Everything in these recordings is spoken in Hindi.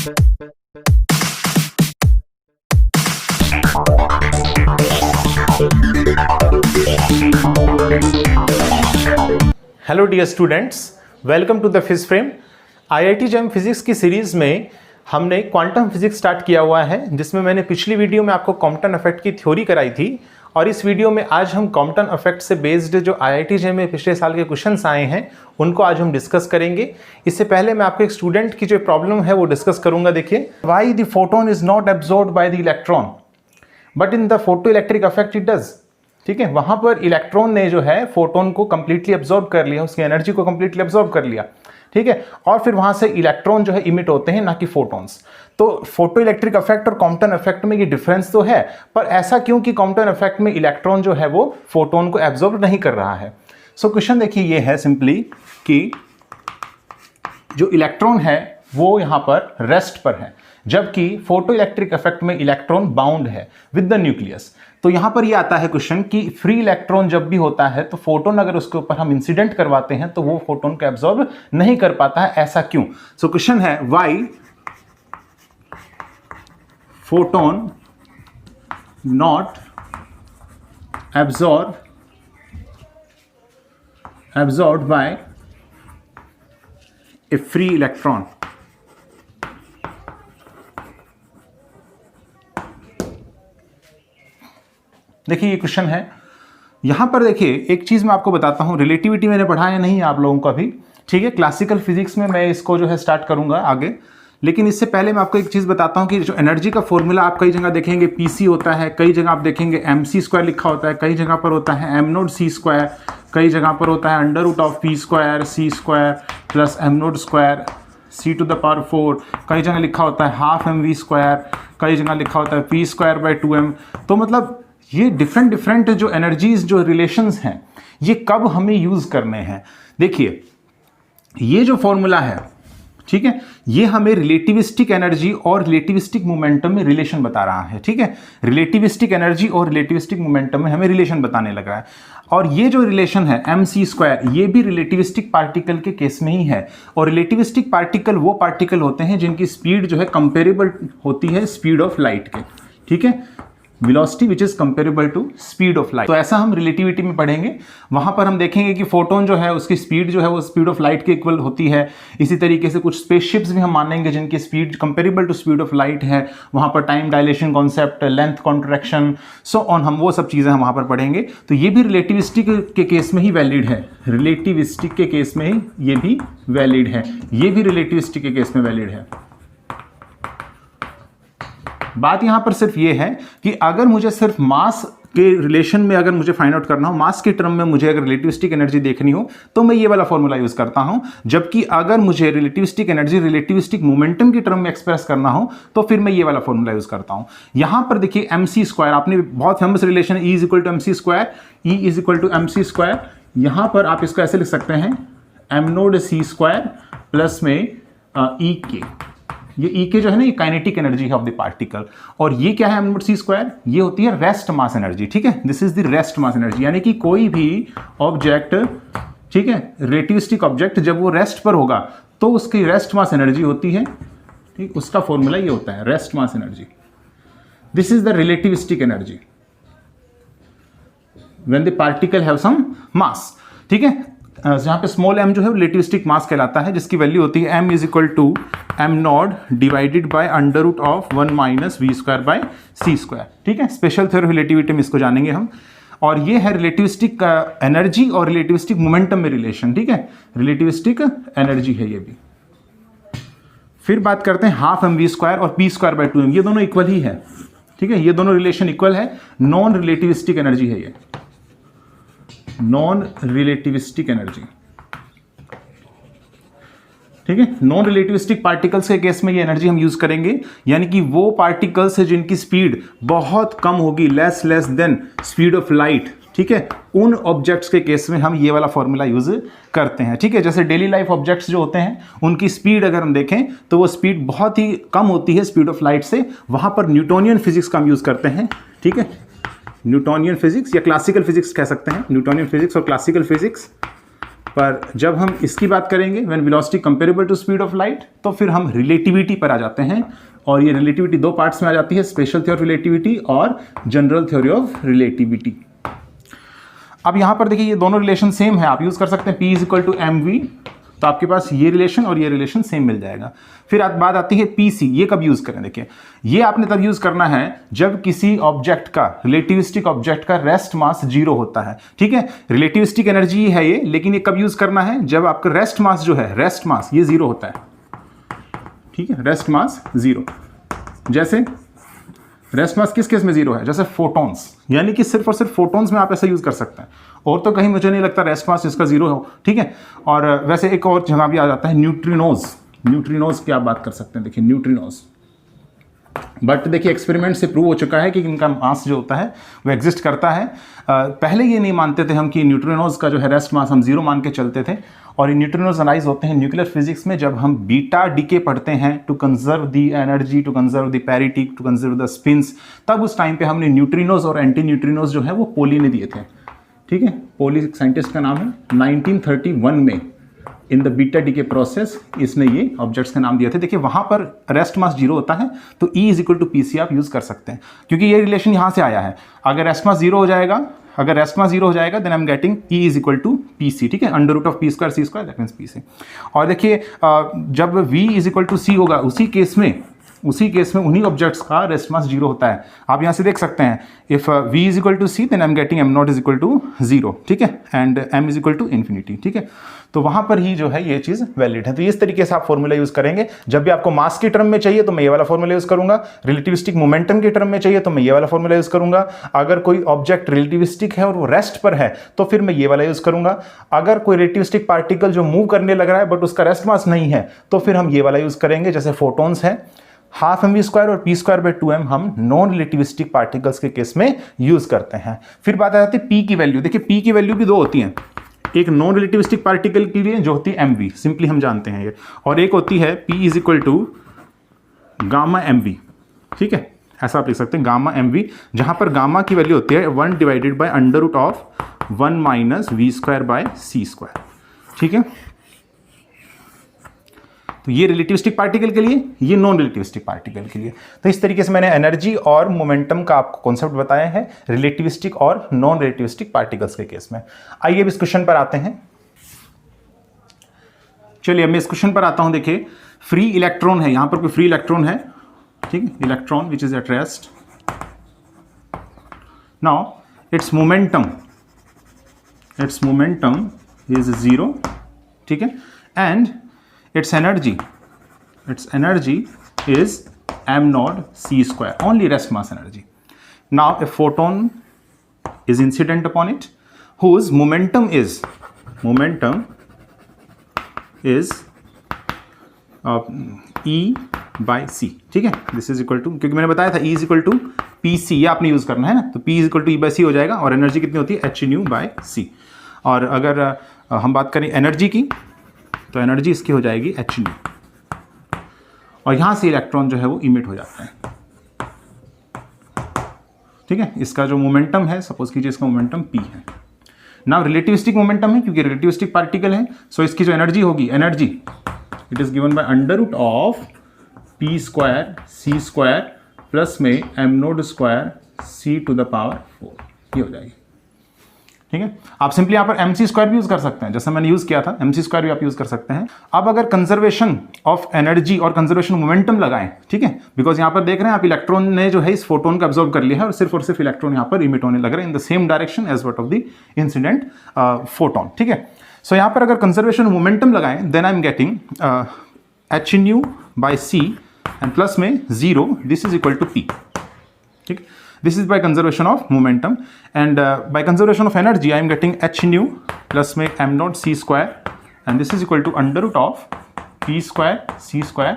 Hello dear students, welcome to the phys frame. IIT JAM physics की सीरीज में हमने क्वांटम फिजिक्स स्टार्ट किया हुआ है, जिसमें मैंने पिछली वीडियो में आपको कॉम्पटन इफेक्ट की थ्योरी कराई थी। और इस वीडियो में आज हम कॉम्पटन इफेक्ट से बेस्ड जो आईआईटी जेम में पिछले साल के क्वेश्चंस आए हैं उनको आज हम डिस्कस करेंगे। इससे पहले मैं आपको एक स्टूडेंट की जो प्रॉब्लम है वो डिस्कस करूंगा। देखिए, why the photon is not absorbed by the electron but in the photo electric effect it does. ठीक है, वहां पर इलेक्ट्रॉन ने जो है फोटोन को कंप्लीटली एब्जॉर्ब कर लिया, उसकी एनर्जी को कंप्लीटली एब्जॉर्ब कर लिया। ठीक है, और फिर वहां से इलेक्ट्रॉन जो है इमिट होते हैं, ना कि फोटॉन्स। तो फोटो इलेक्ट्रिक इफेक्ट और कॉम्पटन इफेक्ट में ये डिफरेंस तो है, पर ऐसा क्यों कि कॉम्पटन इफेक्ट में इलेक्ट्रॉन जो है वो फोटोन को एब्जॉर्ब नहीं कर रहा है। सो क्वेश्चन देखिए ये है सिंपली कि जो इलेक्ट्रॉन है वो यहां पर रेस्ट पर है, जबकि फोटो इलेक्ट्रिक इफेक्ट में इलेक्ट्रॉन बाउंड है विद द न्यूक्लियस। तो यहां पर ये आता है क्वेश्चन कि फ्री इलेक्ट्रॉन जब भी होता है तो फोटोन अगर उसके ऊपर हम इंसिडेंट करवाते हैं तो वो फोटोन को एब्जॉर्ब नहीं कर पाता है, ऐसा क्यों। सो क्वेश्चन है why photon not absorbed bye A free electron. देखिए ये क्वेश्चन है। यहां पर देखिए एक चीज मैं आपको बताता हूं, रिलेटिविटी मैंने पढ़ाया नहीं है आप लोगों को अभी। ठीक है, क्लासिकल फिजिक्स में मैं इसको जो है स्टार्ट करूंगा आगे, लेकिन इससे पहले मैं आपको एक चीज बताता हूं कि जो एनर्जी का फॉर्मूला आप कई जगह देखेंगे पीसी होता है, कई जगह आप देखेंगे mc² लिखा होता है, कई जगह पर होता है m0c², कई जगह पर होता है √p² c² plus m0², c⁴, कई जगह लिखा होता है ½ mv², कई जगह लिखा होता है p²/2m। तो मतलब ये डिफरेंट जो एनर्जीज जो रिलेशंस हैं ये कब हमें यूज करने हैं। देखिए ये जो फॉर्मूला है, ठीक है, ये हमें रिलेटिविस्टिक एनर्जी और रिलेटिविस्टिक मोमेंटम में रिलेशन बता रहा है। ठीक है, रिलेटिविस्टिक एनर्जी और रिलेटिविस्टिक मोमेंटम में हमें रिलेशन बताने लग रहा है। और ये जो रिलेशन है mc², ये भी रिलेटिविस्टिक पार्टिकल के केस में ही है। और रिलेटिविस्टिक पार्टिकल वो पार्टिकल होते हैं जिनकी स्पीड जो है कंपेरेबल होती है स्पीड ऑफ लाइट के। ठीक है, velocity which is comparable to speed of light. तो ऐसा हम रिलेटिविटी में पढ़ेंगे। वहां पर हम देखेंगे कि फोटोन जो है उसकी स्पीड जो है वो स्पीड ऑफ लाइट के इक्वल होती है। इसी तरीके से कुछ स्पेसशिप्स भी हम मानेंगे जिनकी speed comparable to speed of light है। वहां पर time dilation concept, length contraction, so on, हम वो सब चीजें हम वहां पर पढ़ेंगे। तो ये भी रिलेटिविस्टिक के केस में ही वैलिड है, रिलेटिविस्टिक के केस में ही ये भी वैलिड है, ये भी रिलेटिविस्टिक के केस में वैलिड है। बात यहां पर सिर्फ ये है कि अगर मुझे सिर्फ मास के रिलेशन में अगर मुझे फाइंड आउट करना हो, मास के टर्म में मुझे अगर रिलेटिविस्टिक एनर्जी देखनी हो तो मैं ये वाला फॉर्मूला यूज करता हूं। जबकि अगर मुझे रिलेटिविस्टिक एनर्जी रिलेटिविस्टिक मोमेंटम की टर्म में एक्सप्रेस करना हो तो फिर मैं ये वाला फॉर्मूला यूज करता हूं। यहां पर देखिए mc², आपने बहुत फेमस रिलेशन है E = mc², E = mc²। यहां पर आप इसको ऐसे लिख सकते हैं m0c² प्लस में E_k। ये E_k जो है ना, ये काइनेटिक एनर्जी है ऑफ द पार्टिकल। और ये क्या है m0c², ये होती है रेस्ट मास एनर्जी। ठीक है, this is the rest mass energy, यानी कि कोई भी ऑब्जेक्ट, ठीक है, रिलेटिविस्टिक ऑब्जेक्ट जब वो रेस्ट पर होगा तो उसकी रेस्ट मास एनर्जी होती है। ठीक, उसका फॉर्मूला ये होता है rest mass energy. This is the relativistic energy when the particle have some mass. ठीक है, जहां पे स्मॉल m जो है रिलेटिविस्टिक मास कहलाता है, जिसकी वैल्यू होती है m = m0 divided by √1 - v²/c²। ठीक है, स्पेशल थ्योरी ऑफ रिलेटिविटी में इसको जानेंगे हम। और ये है रिलेटिविस्टिक एनर्जी और रिलेटिविस्टिक मोमेंटम में रिलेशन। ठीक है, रिलेटिविस्टिक एनर्जी है ये भी। फिर बात करते हैं ½ mv² और p²/2m, ये दोनों इक्वल ही है। ठीक है, ये दोनों रिलेशन इक्वल है। नॉन रिलेटिविस्टिक एनर्जी है ये, नॉन रिलेटिविस्टिक एनर्जी। ठीक है, नॉन रिलेटिविस्टिक पार्टिकल्स के केस में ये एनर्जी हम यूज करेंगे, यानी कि वो पार्टिकल्स है जिनकी स्पीड बहुत कम होगी, less than speed of light. ठीक है, उन ऑब्जेक्ट्स के केस में हम ये वाला फॉर्मूला यूज करते हैं। ठीक है, जैसे डेली लाइफ ऑब्जेक्ट्स जो होते हैं उनकी स्पीड अगर हम देखें तो वो स्पीड बहुत ही कम होती है स्पीड ऑफ लाइट से, वहां पर न्यूटोनियन फिजिक्स का हम यूज करते हैं। ठीक है, न्यूटोनियन फिजिक्स या क्लासिकल फिजिक्स कह सकते हैं, न्यूटोनियन फिजिक्स और क्लासिकल फिजिक्स पर जब हम इसकी बात करेंगे when velocity comparable to speed of light, तो फिर हम रिलेटिविटी पर आ जाते हैं। और ये रिलेटिविटी दो पार्ट्स में आ जाती है, स्पेशल थ्योरी ऑफ रिलेटिविटी और जनरल थ्योरी ऑफ रिलेटिविटी। अब यहाँ पर देखिए ये दोनों रिलेशन सेम है, आप यूज़ कर सकते हैं P is equal to mv, तो आपके पास ये रिलेशन और ये रिलेशन सेम मिल जाएगा। फिर बात आती है PC, ये कब यूज़ करें? देखिए ये आपने तब यूज़ करना है जब किसी ऑब्जेक्ट का, रिलेटिविस्टिक ऑब्जेक्ट का रेस्ट मास 0 होता है, ठीक है। रिलेटिविस्टिक एनर्जी है ये, लेकिन ये कब यूज़ करना है? जब आपका रेस्ट मास जो है, रेस्ट मास ये 0 होता है, ठीक है, रेस्ट मास 0। जैसे रेस्ट मास किस केस में 0 है? जैसे फोटॉन्स, यानी कि सिर्फ और सिर्फ फोटॉन्स में आप ऐसा यूज़ कर सकते हैं, और तो कहीं मुझे नहीं लगता रेस्ट मास इसका 0 हो, ठीक है। और वैसे एक और जगह भी आ जाता है न्यूट्रिनोज, न्यूट्रिनोज की आप बात कर सकते हैं, देखिए न्यूट्रिनोज। बट देखिए एक्सपेरिमेंट से प्रूव हो चुका है कि इनका मास जो होता है वो एग्जिस्ट करता है। पहले ये नहीं मानते थे हम कि न्यूट्रिनोज का जो है रेस्ट मास हम 0 मान के चलते थे, और ये न्यूट्रिनोज अनालाइज होते हैं न्यूक्लियर फिजिक्स में जब हम बीटा डीके पढ़ते हैं, to conserve the energy, to conserve the parity, to conserve the spins. तब उस टाइम पे हमने न्यूट्रिनोज और एंटी न्यूट्रिनोज जो है वो पोली ने दिए थे, ठीक है। पोली साइंटिस्ट का नाम है, 1931 में in the beta decay process इसने ये ऑब्जेक्ट्स का नाम दिए थे। देखिए वहाँ पर रेस्ट मास 0 होता है, तो E is equal to PC आप यूज़ कर सकते हैं, क्योंकि ये रिलेशन यहाँ से आया है। अगर रेस्ट मास 0 हो जाएगा, अगर रेस्ट मास 0 हो जाएगा, then I am getting E is equal to PC, ठीक है, under root of P square C square, that means PC। और देखिए जब V is equal to C होगा, उसी केस में उन्हीं ऑब्जेक्ट्स का रेस्ट मास 0 होता है। आप यहाँ से देख सकते हैं, if V is equal to C, then I am getting m nought is equal to 0, ठीक है, and m is equal to infinity, ठीक है। तो वहाँ पर ही जो है ये चीज़ वैलिड है। तो इस तरीके से आप फॉर्मूला यूज़ करेंगे। जब भी आपको मास की टर्म में चाहिए तो मैं ये वाला फॉर्मूला यूज़ करूँगा, रिलेटिविस्टिक मोमेंटम की टर्म में चाहिए तो मैं ये वाला फॉर्मूला यूज़ करूँगा। अगर कोई ऑब्जेक्ट रिलेटिविस्टिक है और वो रेस्ट पर है तो फिर मैं ये वाला यूज़ करूँगा। अगर कोई रिलेटिविस्टिक पार्टिकल जो मूव करने लग रहा है बट उसका रेस्ट मास नहीं है तो फिर हम ये वाला यूज़ करेंगे। जैसे फोटॉन्स है, हाफ mv स्क्वायर और P स्क्वायर बाई 2m हम नॉन रिलेटिविस्टिक पार्टिकल्स के केस में यूज़ करते हैं। फिर बात आ जाती है P की वैल्यू। देखिए P की वैल्यू भी दो होती हैं, एक नॉन रिलेटिविस्टिक पार्टिकल के लिए जो होती है mv, सिंपली हम जानते हैं ये, और एक होती है P is equal to gamma mv, ठीक है, ऐसा आप लिख सकते हैं गामा mv, जहां पर गामा की वैल्यू होती है 1 divided by under root of 1 minus V square by C square, ठीक है। तो ये रिलेटिविस्टिक पार्टिकल के लिए, ये नॉन रिलेटिविस्टिक पार्टिकल के लिए। तो इस तरीके से मैंने एनर्जी और मोमेंटम का आपको कॉन्सेप्ट बताया है रिलेटिविस्टिक और नॉन रिलेटिविस्टिक पार्टिकल्स के केस में। आइए अब इस क्वेश्चन पर आते हैं। चलिए अब मैं इस क्वेश्चन पर आता हूं। देखिए फ्री इलेक्ट्रॉन है, यहां पर कोई फ्री इलेक्ट्रॉन है, ठीक है, electron which is at rest. Now it's momentum is 0, ठीक है, and its energy is m naught c square, only rest mass energy. Now a photon is incident upon it whose momentum is E by c, ठीक है। दिस इज इक्वल टू, क्योंकि मैंने बताया था E is equal to PC, ये आपने यूज करना है ना, तो P is equal to E by c हो जाएगा, और एनर्जी कितनी होती है h nu by c। और अगर हम बात करें एनर्जी की तो एनर्जी इसकी हो जाएगी h nu, और यहां से इलेक्ट्रॉन जो है वो इमिट हो जाता है, ठीक है। इसका जो मोमेंटम है, सपोज कीजिए इसका मोमेंटम P है। नाउ रिलेटिविस्टिक मोमेंटम है, क्योंकि रिलेटिविस्टिक पार्टिकल है, सो इसकी जो एनर्जी होगी, energy it is given by under root of P square C square plus में m nought square C to the power 4, ये हो जाएगी, ठीक है। आप सिंपली यहाँ पर mc स्क्वायर भी यूज कर सकते हैं, जैसे मैंने यूज किया था, mc स्क्वायर भी आप यूज कर सकते हैं। अब अगर कंजर्वेशन ऑफ एनर्जी और कंजर्वेशन मोमेंटम लगाएं, ठीक है, बिकॉज यहाँ पर देख रहे हैं आप इलेक्ट्रॉन ने जो है इस फोटोन को अब्जॉर्ब कर लिया है और सिर्फ इलेक्ट्रॉन यहाँ पर इमिट होने लग रहे हैं in the same direction as what of the incident photon, ठीक है। सो यहाँ पर अगर कंजर्वेशन मोमेंटम लगाएं, then I am getting h nu by c and plus में 0, this is equal to P, ठीक। This is by conservation of momentum, and by conservation of energy I am getting h nu plus में m naught c square, and this is equal to under root of P square C square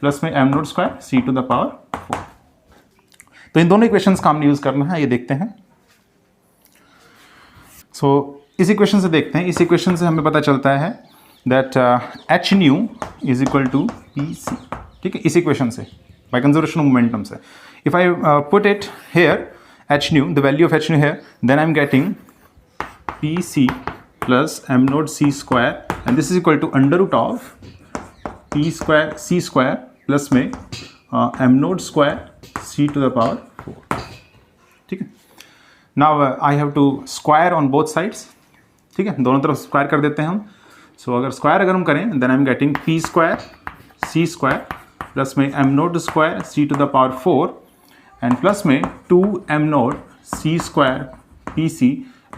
plus में m naught square C to the power 4। तो इन दोनों इक्वेशंस का हमने यूज करना है, ये देखते हैं। सो इस इक्वेशन से देखते हैं, इस इक्वेशन से हमें पता चलता है that h nu is equal to PC, ठीक है, इस इक्वेशन से by conservation of momentum से। If I put it here, h nu, the value of h nu here, then I'm getting PC plus m nought c square and this is equal to under root of p square c square plus में m nought square c to the power 4. ठीक है. Now I have to square on both sides. ठीक है, दोनों तरफ स्क्वायर कर देते हैं हम. सो अगर स्क्वायर अगर हम करें then I am getting p square c square plus में m nought square c to the power 4 and plus में 2 m nought c square p c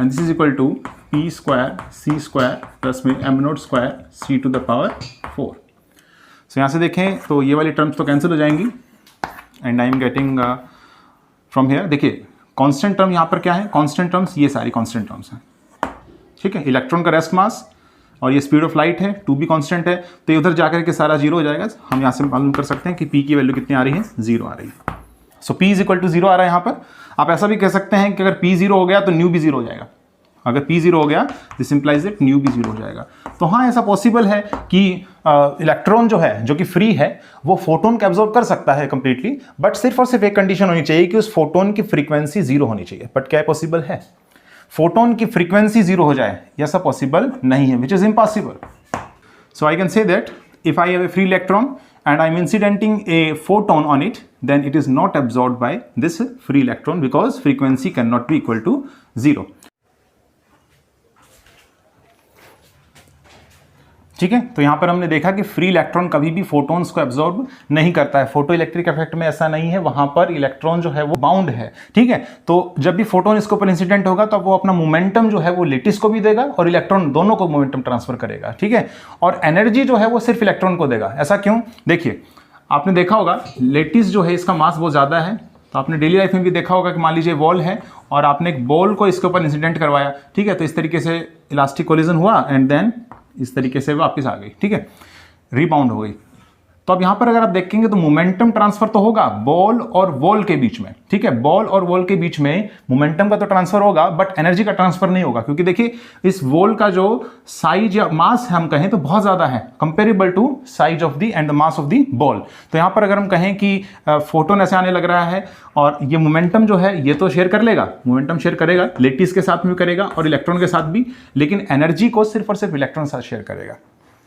and this is equal to p square c square plus में m nought square c to the power 4. So यहाँ से देखें तो ये वाली टर्म्स तो कैंसिल हो जाएंगी and I am getting from here. देखिए कांस्टेंट टर्म यहाँ पर क्या है, कांस्टेंट टर्म्स ये सारी कांस्टेंट टर्म्स हैं. ठीक है, इलेक्ट्रॉन का रेस्ट मास और ये स्पीड ऑफ लाइट है 2 भी कांस्टेंट है, तो इधर जाकर के सारा जीरो हो जाएगा. हम यहाँ से मालूम कर सकते हैं कि P की वैल्यू कितनी आ रही है, 0 आ रही है. सो P इज इक्वल टू 0 आ रहा है यहाँ पर. आप ऐसा भी कह सकते हैं कि अगर P 0 हो गया तो न्यू भी 0 हो जाएगा. अगर P 0 हो गया दिस इंप्लाइज दैट न्यू भी 0 हो जाएगा. तो हाँ, ऐसा पॉसिबल है कि इलेक्ट्रॉन जो है जो कि फ्री है वो फोटोन को एब्जॉर्ब कर सकता है कंप्लीटली, बट सिर्फ और सिर्फ एक कंडीशन होनी चाहिए कि उस फोटोन की फ्रीक्वेंसी 0 होनी चाहिए. बट क्या पॉसिबल है फोटोन की फ्रीक्वेंसी 0 हो जाए? ऐसा पॉसिबल नहीं है, which is impossible. So I can say that if I have a free electron and I'm incidenting a photon on it, then it is not absorbed by this free electron because frequency cannot be equal to 0. ठीक है, तो यहां पर हमने देखा कि फ्री इलेक्ट्रॉन कभी भी फोटोन्स को एब्जॉर्ब नहीं करता है. फोटो इलेक्ट्रिक इफेक्ट में ऐसा नहीं है, वहां पर इलेक्ट्रॉन जो है वो बाउंड है. ठीक है, तो जब भी फोटोन इसके ऊपर इंसिडेंट होगा तो वो अपना मोमेंटम जो है वो लेटिस को भी देगा और इलेक्ट्रॉन दोनों को मोमेंटम ट्रांसफर करेगा. ठीक है, और एनर्जी जो है वो सिर्फ इलेक्ट्रॉन को देगा. ऐसा क्यों? देखिए आपने देखा होगा लेटिस जो है इसका मास बहुत ज़्यादा है. तो आपने डेली लाइफ में भी देखा होगा कि मान लीजिए बॉल है और आपने एक बॉल को इसके ऊपर इंसिडेंट करवाया. ठीक है, तो इस तरीके से इलास्टिक कोलिजन हुआ एंड देन इस तरीके से वापस आ गई. ठीक है, रीबाउंड हो गई. तो अब यहां पर अगर आप देखेंगे तो मोमेंटम ट्रांसफर तो होगा बॉल और वॉल के बीच में. ठीक है, बॉल और वॉल के बीच में मोमेंटम का तो ट्रांसफर होगा बट एनर्जी का ट्रांसफर नहीं होगा, क्योंकि देखिए इस वॉल का जो साइज या मास हम कहें तो बहुत ज्यादा है comparable to size of the end the mass of the ball. तो यहां पर अगर हम कहें कि फोटोन ऐसे आने लग रहा है और ये मोमेंटम जो है ये तो शेयर कर लेगा, मोमेंटम शेयर करेगा, लेटिस के साथ में करेगा और इलेक्ट्रॉन के साथ भी, लेकिन एनर्जी को सिर्फ और सिर्फ इलेक्ट्रॉन साथ शेयर करेगा.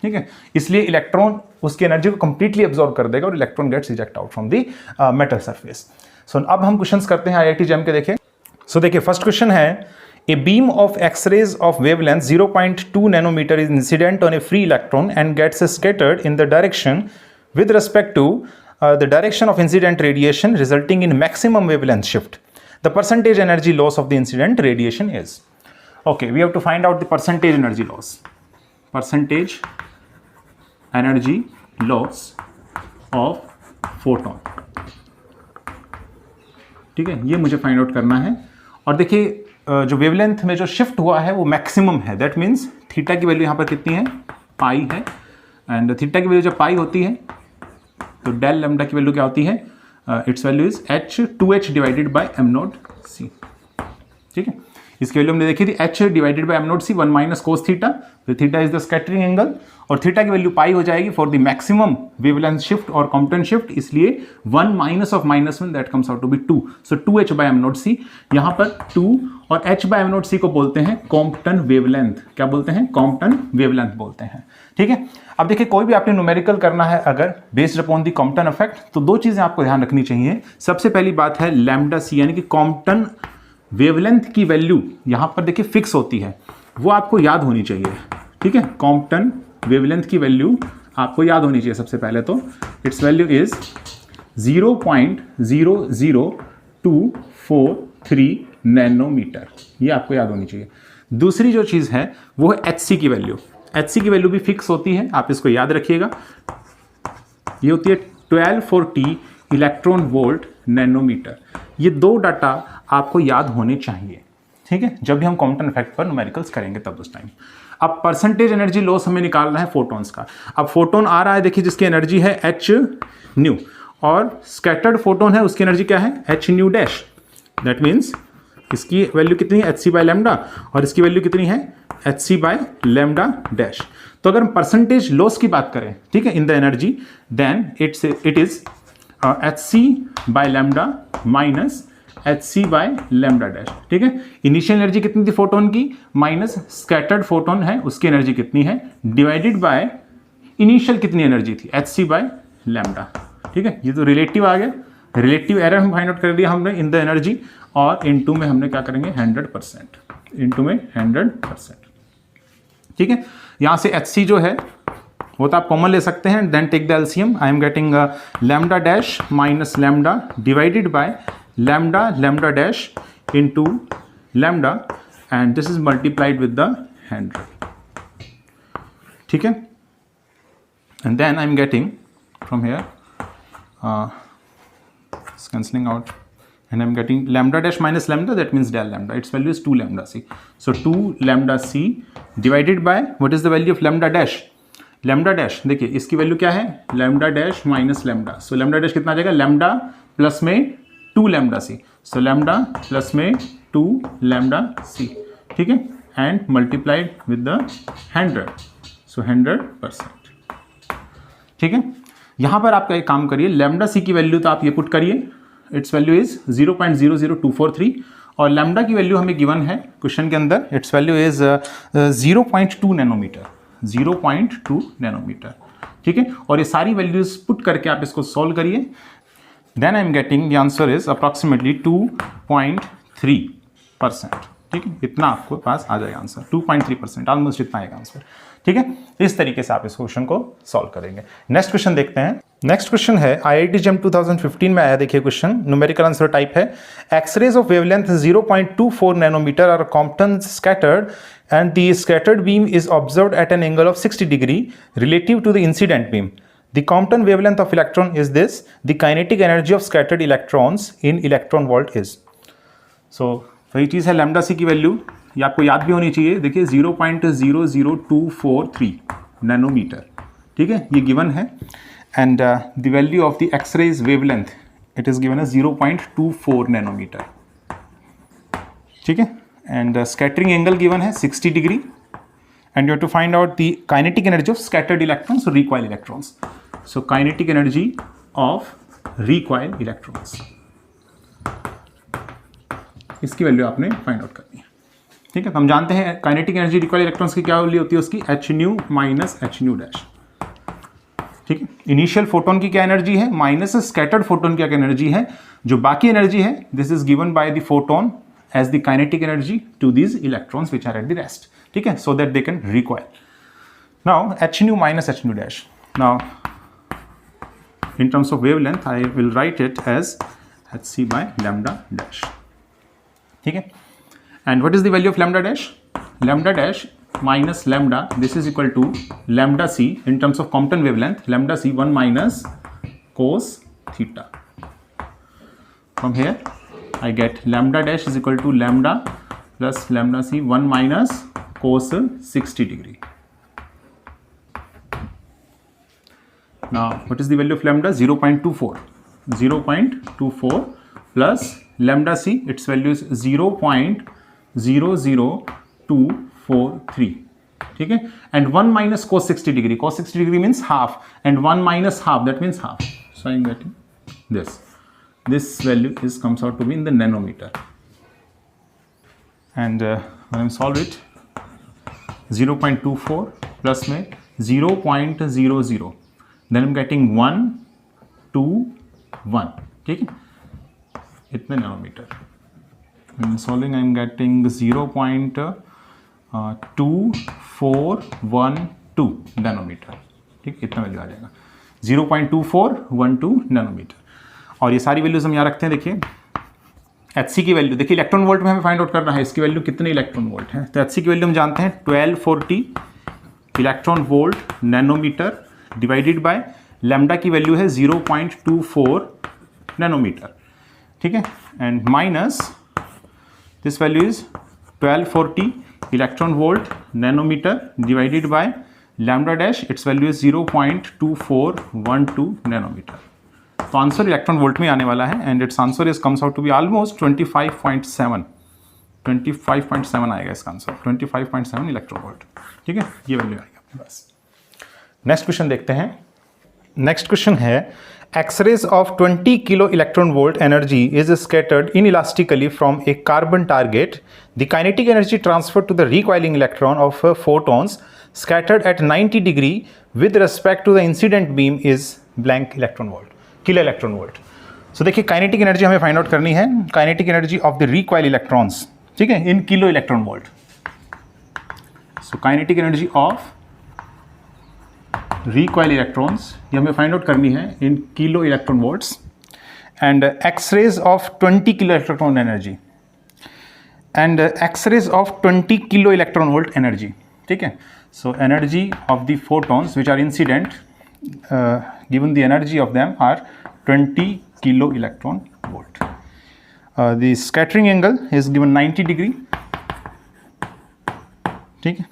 ठीक है, इसलिए इलेक्ट्रॉन उसकी एनर्जी को कंप्लीटली एब्जॉर्ब कर देगा और electron gets eject out from the metal surface. So अब हम क्वेश्चंस करते हैं IIT JEM के. देखें सो देखिए फर्स्ट क्वेश्चन है a beam of x-rays of wavelength 0.2 nanometre is incident on a free electron and gets scattered in the direction with respect to the direction of incident radiation resulting in maximum wavelength shift. The percentage energy loss of the incident radiation is. Okay, we have to find out the percentage energy loss. Percentage energy loss of photon. ठीक है, ये मुझे फाइंड आउट करना है. और देखिए जो वेवलेंथ में जो शिफ्ट हुआ है वो मैक्सिमम है. दैट मीन्स थीटा की वैल्यू यहाँ पर कितनी है, पाई है. एंड थीटा की वैल्यू जब पाई होती है तो डेल लैम्डा की वैल्यू क्या होती है, its value is h/2h divided by m nought c. ठीक है, इसकी वैल्यू हमने देखी थी h divided by m nought c 1 minus cos theta. Theta is the scattering angle और थीटा की वैल्यू पाई हो जाएगी for the maximum wavelength shift और कॉम्पटन शिफ्ट, इसलिए 1 minus of -1 that comes out to be 2. So 2h by m nought c. यहाँ पर 2 और h by m nought c को बोलते हैं कॉम्पटन वेवलेंथ. क्या बोलते हैं? कॉम्पटन वेवलेंथ बोलते हैं. ठीक है, अब देखिए कोई भी आपने न्यूमेरिकल करना है अगर based upon the Compton effect, तो दो चीजें आपको ध्यान रखनी चाहिए. सबसे पहली बात है लैम्डा c, यानी कि कॉम्पटन वेवलेंथ की वैल्यू यहाँ पर देखिए फिक्स होती है, वो आपको याद होनी चाहिए. ठीक है, कॉम्पटन वेवलेंथ की वैल्यू आपको याद होनी चाहिए. सबसे पहले तो इट्स वैल्यू इज 0.00243 नैनोमीटर, ये आपको याद होनी चाहिए. दूसरी जो चीज़ है वो है HC की वैल्यू. HC की वैल्यू भी फिक्स होती है, आप इसको याद रखिएगा. ये होती है 1240 इलेक्ट्रॉन वोल्ट नैनोमीटर. ये दो डाटा आपको याद होने चाहिए. ठीक है, जब भी हम कॉम्पटन इफेक्ट पर न्यूमेरिकल्स करेंगे तब उस टाइम. अब परसेंटेज एनर्जी लॉस हमें निकालना है फोटोन्स का. अब फोटोन आ रहा है, देखिए जिसकी एनर्जी है h न्यू और स्कैटर्ड फोटोन है उसकी एनर्जी क्या है, h nu dash. That means इसकी वैल्यू कितनी है, HC बाय लैम्डा, और इसकी वैल्यू कितनी है, HC बाय लैम्डा डैश. तो अगर हम परसेंटेज लॉस की बात करें, ठीक है, in the energy, then it is HC by lambda minus hc by lambda dash. ठीक है, इनिशियल एनर्जी कितनी थी फोटोन की, माइनस स्कैटर्ड फोटोन है उसकी एनर्जी कितनी है, डिवाइडेड बाय इनिशियल कितनी एनर्जी थी, hc बाय लैम्डा। ठीक है, ये तो रिलेटिव आ गया, रिलेटिव एरर हम फाइंड आउट कर दिया हमने इन द एनर्जी, और इनटू में हमने क्या करेंगे 100%, इनटू में 100%। ठीक है, यहाँ से hc जो है वो तो आप कॉमन ले सकते हैं, then take the LCM, I am getting lambda dash minus lambda divided by lambda lambda dash into lambda, and this is multiplied with the 100। ठीक है, and then I am getting from here cancelling out, and I'm getting lambda dash minus lambda, that means del lambda, its value is 2 lambda c. So 2 lambda c divided by what is the value of lambda dash, lambda dash देखिए इसकी वैल्यू क्या है, lambda dash minus lambda, so lambda dash कितना आ जाएगा, lambda प्लस में 2 lambda c, so lambda plus में 2 lambda c। ठीक है, and multiplied with the 100, so 100%। ठीक है, यहाँ पर आप एक काम करिए, लैम्डा सी की वैल्यू तो आप ये पुट करिए, इट्स वैल्यू इज 0.00243, और लैम्डा की वैल्यू हमें गिवन है क्वेश्चन के अंदर, its value is 0.2 nanometre, 0.2 nanometre. ठीक है, और ये सारी वैल्यूज पुट करके आप इसको सॉल्व करिए, then I am getting the answer is approximately 2.3%। ठीक है, इतना आपको पास आ जाएगा आंसर, 2.3%, ऑलमोस्ट इतना आएगा आंसर। ठीक है, इस तरीके से आप इस क्वेश्चन को सॉल्व करेंगे। नेक्स्ट क्वेश्चन देखते हैं। नेक्स्ट क्वेश्चन है IIT JEM 2015 में आया, देखिए क्वेश्चन, न्यूमेरिकल आंसर टाइप है, x-rays of wavelength 0.24 nanometre are Compton scattered and the scattered beam is observed at an angle of 60 degree relative to the incident beam. The Compton wavelength of electron is this. The kinetic energy of scattered electrons in electron volt is. So वही चीज़ है, लैम्डा सी की वैल्यू ये आपको याद भी होनी चाहिए, देखिए 0.00243 नैनोमीटर। ठीक है, ये गिवन है, and the value of the x-rays wavelength it is given है 0.24 नैनोमीटर। ठीक है, एंड स्कैटरिंग एंगल गिवन है 60 degree, and you have to find out the kinetic energy of scattered electrons और recoil electrons. So kinetic energy of recoil electrons, इसकी वैल्यू आपने फाइंड आउट करनी है। ठीक है, तो हम जानते हैं काइनेटिक एनर्जी रिकॉइल इलेक्ट्रॉन्स की क्या वैल्यू होती है उसकी, h nu minus h nu dash. ठीक है, इनिशियल फोटोन की क्या एनर्जी है, माइनस स्कैटर्ड फोटोन की क्या एनर्जी है, जो बाकी एनर्जी है this is given by the photon as the kinetic energy to these electrons which are at the rest. ठीक है, so that they can recoil. Now h nu minus h nu dash, now in terms of wavelength I will write it as hc by lambda dash. ठीक है, and what is the value of lambda dash, lambda dash minus lambda, this is equal to lambda c in terms of Compton wavelength, lambda c 1 minus cos theta. From here I get lambda dash is equal to lambda plus lambda c 1 minus cos 60 degree. Now what is the value of lambda, 0.24 plus lambda c, its value is 0.00243. ठीक है, and 1 minus cos 60 degree, cos 60 degree means half, and 1 minus half, that means half, so I am getting this value is comes out to be in the nanometer, and when I solve it 0.24 plus में 0.00, then I am getting 1 2 1। ठीक है, इतने nanometre, solving I am getting 0.2412 nanometre. ठीक, इतना वैल्यू आ जाएगा, 0.2412 नैनोमीटर। और ये सारी वैल्यूज हम यहाँ रखते हैं। देखिए HC की वैल्यू, देखिए इलेक्ट्रॉन वोल्ट में हमें फाइंड आउट करना है इसकी वैल्यू कितने इलेक्ट्रॉन वोल्ट है, तो HC की वैल्यू हम जानते हैं 1240 electron volt nanometre divided by lambda की वैल्यू है 0.24 नैनोमीटर। ठीक है, and minus this value is 1240 electron volt nanometre divided by lambda dash, its value is 0.2412 nanometre. तो आंसर इलेक्ट्रॉन वोल्ट में आने वाला है, and its answer is comes out to be almost 25.7 आएगा इसका आंसर, 25.7 इलेक्ट्रॉन वोल्ट। ठीक है, ये वैल्यू आएगा आपके पास। नेक्स्ट क्वेश्चन देखते हैं। नेक्स्ट क्वेश्चन है X-rays of 20 kilo electron volt energy is scattered inelastically from a carbon target. The kinetic energy transferred to the recoiling electron of photons scattered at 90 degree with respect to the incident beam is blank electron volt, kilo electron volt. So देखिए काइनेटिक एनर्जी हमें फाइंड आउट करनी है, kinetic energy of the recoil electrons, ठीक है, in kilo electron volt. So kinetic energy of recoil electrons ये हमें फाइंड आउट करनी है in kilo electron volts. And x-rays of 20 kilo electron energy and x-rays of 20 kilo electron volt energy, ठीक है. So energy of the photons which are incident given the energy of them are 20 kilo electron volt. The scattering angle is given 90 degree, ठीक है.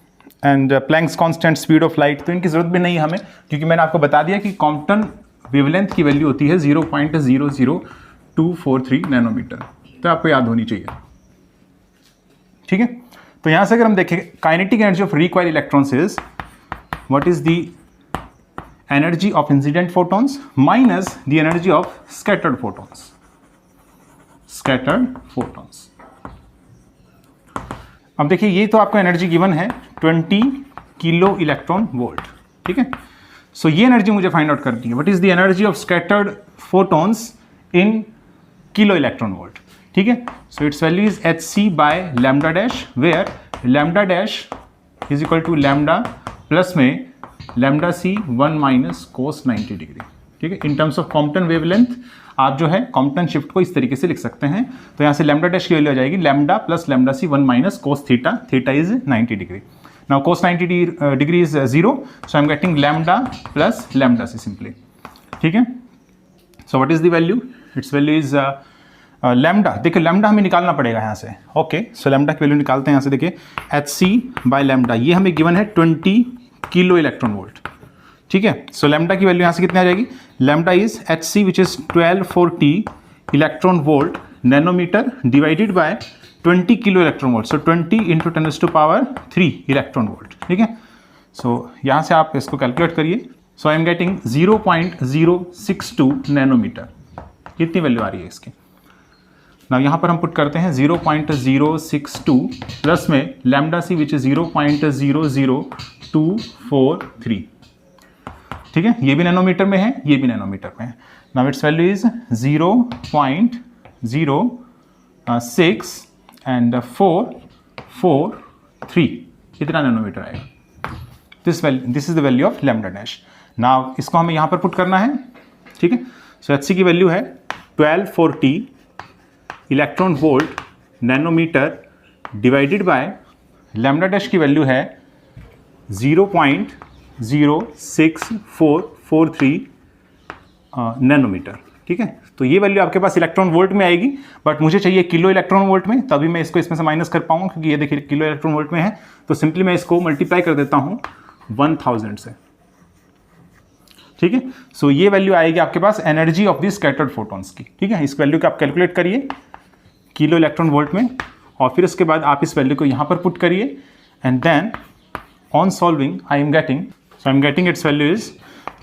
And Planck's constant speed of light, तो इनकी जरूरत भी नहीं है हमें, क्योंकि मैंने आपको बता दिया कि कॉम्पटन वेवलेंथ की वैल्यू होती है 0.00243 नैनोमीटर, तो आपको याद होनी चाहिए, ठीक है. तो यहां से अगर हम देखें kinetic energy of recoil electrons is what is the energy of incident photons minus the energy of scattered photons. अब देखिए ये तो आपको एनर्जी गिवन है 20 किलो इलेक्ट्रॉन वोल्ट, ठीक है. सो ये एनर्जी मुझे फाइंड आउट करनी है. What is the energy of scattered photons in kilo electron volt, ठीक है. So its value is hc by lambda dash, where lambda dash is equal to lambda plus में lambda c 1 minus cos 90 degree, ठीक है. In terms of Compton wavelength आप जो है कॉम्पटन शिफ्ट को इस तरीके से लिख सकते हैं. तो यहाँ से लैम्डा डैश की वैल्यू आ जाएगी lambda plus lambda C 1 minus cos theta, theta is 90 degree. Now cos 90 degree is 0, so I am getting lambda plus lambda C simply, ठीक है. So what is the value, its value is lambda. देखिए लैम्डा हमें निकालना पड़ेगा यहाँ से, ओके. सो लैम्डा की वैल्यू निकालते हैं यहाँ से. देखिए hc बाय लैम्डा, ये हमें गिवन है 20 किलो इलेक्ट्रॉन वोल्ट, ठीक है. सो लैम्डा की वैल्यू यहाँ से कितनी आ जाएगी, lambda is hc which is 1240 electron volt nanometre divided by 20 kilo electron volt. So 20 into 10⁻³ electron volt, ठीक है. सो यहाँ से आप इसको कैलकुलेट करिए. So I am getting 0.062 nanometre, कितनी वैल्यू आ रही है इसकी. नाउ यहाँ पर हम पुट करते हैं 0.062 प्लस में लैम्डा सी विच इज 0.00243, ठीक है. ये भी नैनोमीटर में है, ये भी नैनोमीटर में है. Now it's value is 0.006 and 443, कितना नैनोमीटर आएगा. This is the value of lambda dash. Now इसको हमें यहाँ पर पुट करना है, ठीक है. सो hc की वैल्यू है 1240 electron volt nanometre divided by lambda dash की वैल्यू है 0.06443 नैनोमीटर, ठीक है. तो ये वैल्यू आपके पास इलेक्ट्रॉन वोल्ट में आएगी, बट मुझे चाहिए किलो इलेक्ट्रॉन वोल्ट में, तभी मैं इसको इसमें से माइनस कर पाऊंगा, क्योंकि ये देखिए किलो इलेक्ट्रॉन वोल्ट में है. तो सिंपली मैं इसको मल्टीप्लाई कर देता हूं 1000 से, ठीक है. सो ये वैल्यू आएगी आपके पास energy of the scattered photons की, ठीक है. इस वैल्यू को आप कैलकुलेट करिए किलो इलेक्ट्रॉन वोल्ट में, और फिर उसके बाद आप इस वैल्यू को यहाँ पर पुट करिए. And then on solving I am getting its value is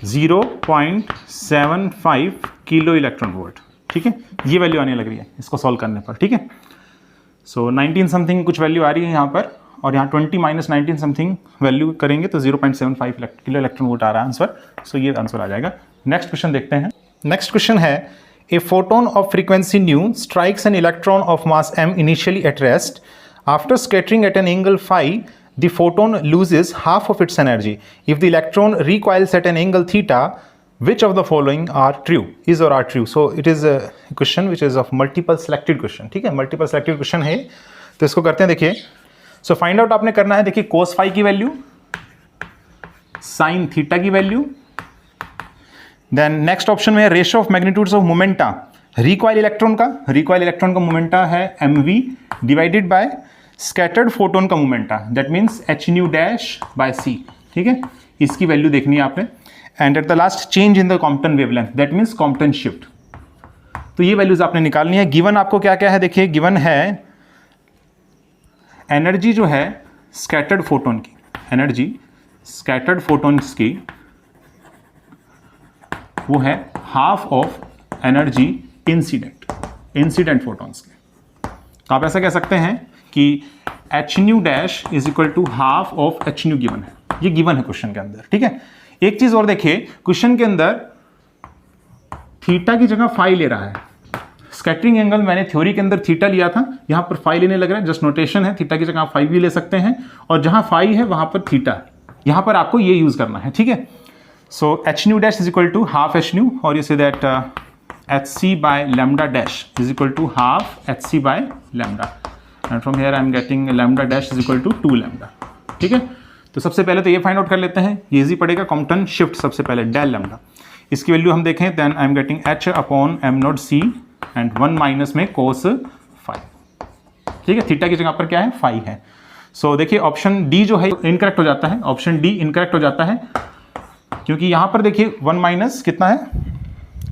0.75 kilo electron volt, ठीक है. ये वैल्यू आने लग रही है इसको सॉल्व करने पर, ठीक है. सो 19 समथिंग कुछ वैल्यू आ रही है यहाँ पर, और यहाँ 20 माइनस 19 समथिंग वैल्यू करेंगे तो 0.75 किलो इलेक्ट्रॉन वोल्ट आ रहा है आंसर. सो ये आंसर आ जाएगा. नेक्स्ट क्वेश्चन देखते हैं. नेक्स्ट क्वेश्चन है a photon of frequency nu strikes an electron of mass m initially at rest. After scattering at an angle phi, the photon loses half of its energy. If the electron recoils at an angle theta, which of the following are true, is or are true? So it is a question which is of multiple selected question, ठीक है. मल्टीपल सेलेक्टेड क्वेश्चन है, तो इसको करते हैं. देखिए सो फाइंड आउट आपने करना है. देखिए cos phi की वैल्यू, sin थीटा की वैल्यू. देन नेक्स्ट ऑप्शन में ratio of magnitudes of momenta recoil electron का मोमेंटा है mv divided by scattered photon का momenta, that means h nu dash by c, ठीक है. इसकी वैल्यू देखनी है आपने. And at the last change in the Compton wavelength, that means Compton shift. तो ये वैल्यूज आपने निकालनी है. गिवन आपको क्या क्या है, देखिए गिवन है एनर्जी जो है स्कैटर्ड फोटोन की, एनर्जी स्कैटर्ड फोटोन्स की वो है half of energy incident photons के। तो आप ऐसा कह सकते हैं कि H nu dash is equal to half of H nu given है, ये गिवन है क्वेश्चन के अंदर, ठीक है। एक चीज और देखिए, क्वेश्चन के अंदर थीटा की जगह फाई ले रहा है। स्कैटरिंग एंगल मैंने थ्योरी के अंदर थीटा लिया था, यहां पर फाई लेने लग रहा है, जस्ट नोटेशन है, थीटा की जगह आप फाई भी ले सकते हैं, और जहां फाई है वहां पर थीटा है, यहां पर आपको ये यूज करना है, ठीक है। So h nu dash is equal to half h nu, और you say that h c by lambda dash is equal to half h c by lambda, and from here I am getting lambda dash is equal to 2 lambda, ठीक है। तो सबसे पहले तो ये फाइंड आउट कर लेते हैं, ये इजी पड़ेगा, कॉम्पटन शिफ्ट सबसे पहले डेल लैम्डा, इसकी वैल्यू हम देखें, then I am getting H upon M nought C and 1 minus में कोस फाई, ठीक है। थीटा की जगह पर क्या है, फाई है। सो देखिए ऑप्शन डी जो है इनकरेक्ट हो जाता है, ऑप्शन डी इनकरेक्ट हो जाता है, क्योंकि यहां पर देखिए 1 माइनस कितना है,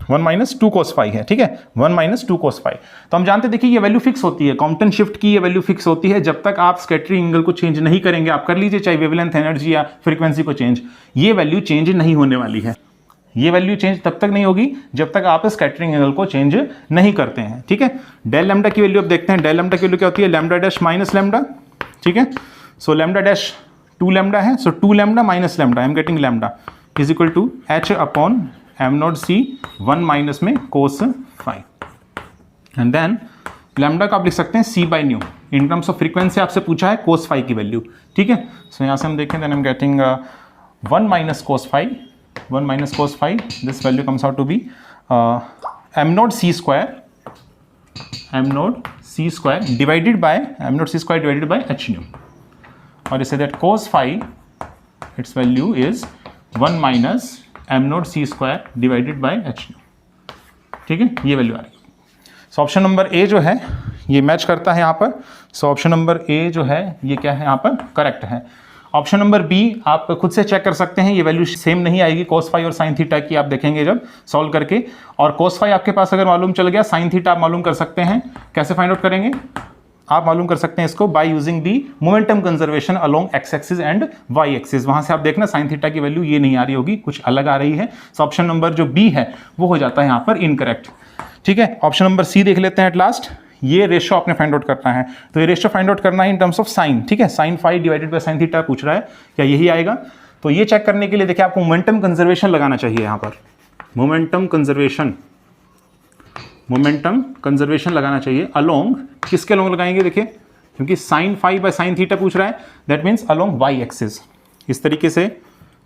1 माइनस 2 कोस फाई है, ठीक है, 1 माइनस 2 कोस फाई। तो हम जानते हैं, देखिए ये वैल्यू फिक्स होती है, कॉम्पटन शिफ्ट की ये वैल्यू फिक्स होती है, जब तक आप स्कैटरिंग एंगल को चेंज नहीं करेंगे, आप कर लीजिए चाहे वेवलेंथ एनर्जी या फ्रीक्वेंसी को चेंज, ये वैल्यू चेंज नहीं होने वाली है। ये वैल्यू चेंज तब तक नहीं होगी जब तक आप स्कैटरिंग एंगल को चेंज नहीं करते हैं, ठीक है। डेल लैम्डा की वैल्यू अब देखते हैं, डेल लैम्डा की वैल्यू क्या होती है, लैम्डा डैश माइनस लैम्डा, ठीक है। सो लैम्डा डैश 2 लैम्डा है, so 2 lambda minus lambda, I am getting lambda is equal to h upon M nought c 1 minus में cos phi, and then lambda को आप लिख सकते हैं c by nu, in terms of frequency आपसे पूछा है कोस फाई की वैल्यू, ठीक है। सो यहाँ से हम देखें, then I am getting 1 minus cos phi, 1 minus cos phi, this value comes out to be m naught c square divided by h nu, और इसे that cos phi its value is 1 minus m naught c square divided by h nu, ठीक है, ये वैल्यू आ रही है। सो ऑप्शन नंबर ए जो है ये मैच करता है यहाँ पर, सो ऑप्शन नंबर ए जो है ये क्या है यहाँ पर करेक्ट है। ऑप्शन नंबर बी आप खुद से चेक कर सकते हैं, ये वैल्यू सेम नहीं आएगी कोस फाई और साइन थीटा की, आप देखेंगे जब सॉल्व करके, और कोस फाई आपके पास अगर मालूम चल गया, साइन थीटा आप मालूम कर सकते हैं, कैसे फाइंड आउट करेंगे, आप मालूम कर सकते हैं इसको by using the momentum conservation along X axis and Y axis, वहां से आप देखना साइन थीटा की वैल्यू ये नहीं आ रही होगी, कुछ अलग आ रही है। सो ऑप्शन नंबर जो बी है वो हो जाता है यहाँ पर इनकरेक्ट, ठीक है। ऑप्शन नंबर सी देख लेते हैं एट लास्ट, ये रेशियो आपने फाइंड आउट करना है, तो ये रेशियो फाइंड आउट करना है इन टर्म्स ऑफ साइन, ठीक है, sine phi divided by sine theta पूछ रहा है, क्या यही आएगा। तो ये चेक करने के लिए देखिए आपको मोमेंटम कंजर्वेशन लगाना चाहिए, यहाँ पर मोमेंटम कंजर्वेशन लगाना चाहिए अलोंग, किसके अलोंग लगाएंगे देखिए, क्योंकि sine phi by sine theta पूछ रहा है, that means along y axis. इस तरीके से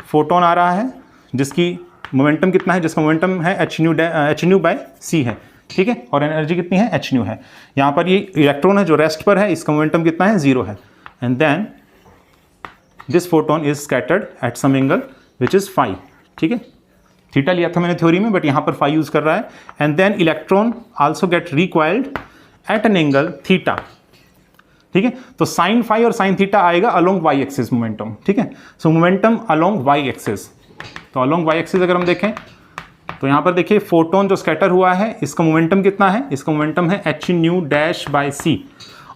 फोटोन आ रहा है जिसकी मोमेंटम कितना है, जिसका मोमेंटम है एच न्यू बाय सी है, ठीक है, और एनर्जी कितनी है, एच न्यू है। यहाँ पर ये इलेक्ट्रॉन है जो रेस्ट पर है, इसका मोमेंटम कितना है, 0 है, and then this photon is scattered at some angle which is phi, ठीक है, थीटा लिया था मैंने थ्योरी में, बट यहाँ पर फाई यूज कर रहा है, and then electron also get required at an angle theta, ठीक है। तो साइन फाई और साइन थीटा आएगा अलोंग वाई एक्सिस मोमेंटम, ठीक है। So momentum along y axis, तो अलोंग वाई एक्सिस अगर हम देखें तो यहाँ पर देखिए फोटोन जो स्कैटर हुआ है इसका मोमेंटम कितना है, इसका मोमेंटम है एच न्यू डैश बाय सी,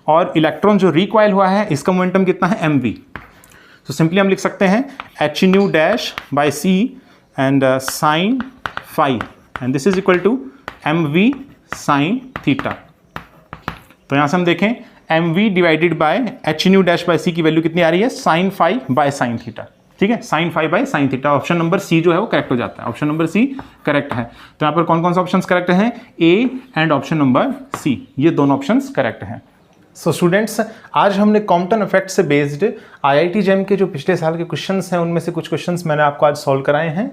और इलेक्ट्रॉन जो रिकॉइल हुआ है इसका मोमेंटम कितना है, एम वी। तो सिंपली हम लिख सकते हैं h nu dash by c and sine phi, and this is equal to m v sine theta. तो यहाँ से हम देखें m v divided by h nu dash by c की वैल्यू कितनी आ रही है, sine phi by sine theta, ठीक है, sine phi by sine theta. Option number C जो है वो करेक्ट हो जाता है, ऑप्शन नंबर सी करेक्ट है। तो यहाँ पर कौन कौन से ऑप्शंस करेक्ट हैं, A and option number C, ये दोनों ऑप्शंस करेक्ट हैं। सो स्टूडेंट्स, आज हमने कॉम्पटन इफेक्ट से बेस्ड IIT JEM के जो पिछले साल के क्वेश्चंस हैं उनमें से कुछ क्वेश्चंस मैंने आपको आज सॉल्व कराए हैं।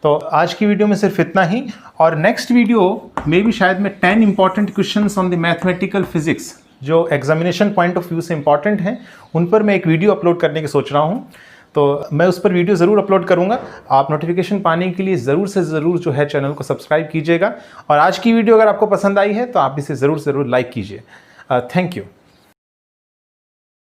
तो आज की वीडियो में सिर्फ इतना ही, और नेक्स्ट वीडियो में भी शायद मैं 10 important questions on the mathematical physics जो एग्जामिनेशन पॉइंट ऑफ व्यू से इंपॉर्टेंट हैं उन पर मैं एक वीडियो अपलोड करने की सोच रहा हूँ, तो मैं उस पर वीडियो ज़रूर अपलोड करूंगा। आप नोटिफिकेशन पाने के लिए ज़रूर से ज़रूर जो है चैनल को सब्सक्राइब कीजिएगा, और आज की वीडियो अगर आपको पसंद आई है तो आप इसे ज़रूर लाइक कीजिए। Thank you.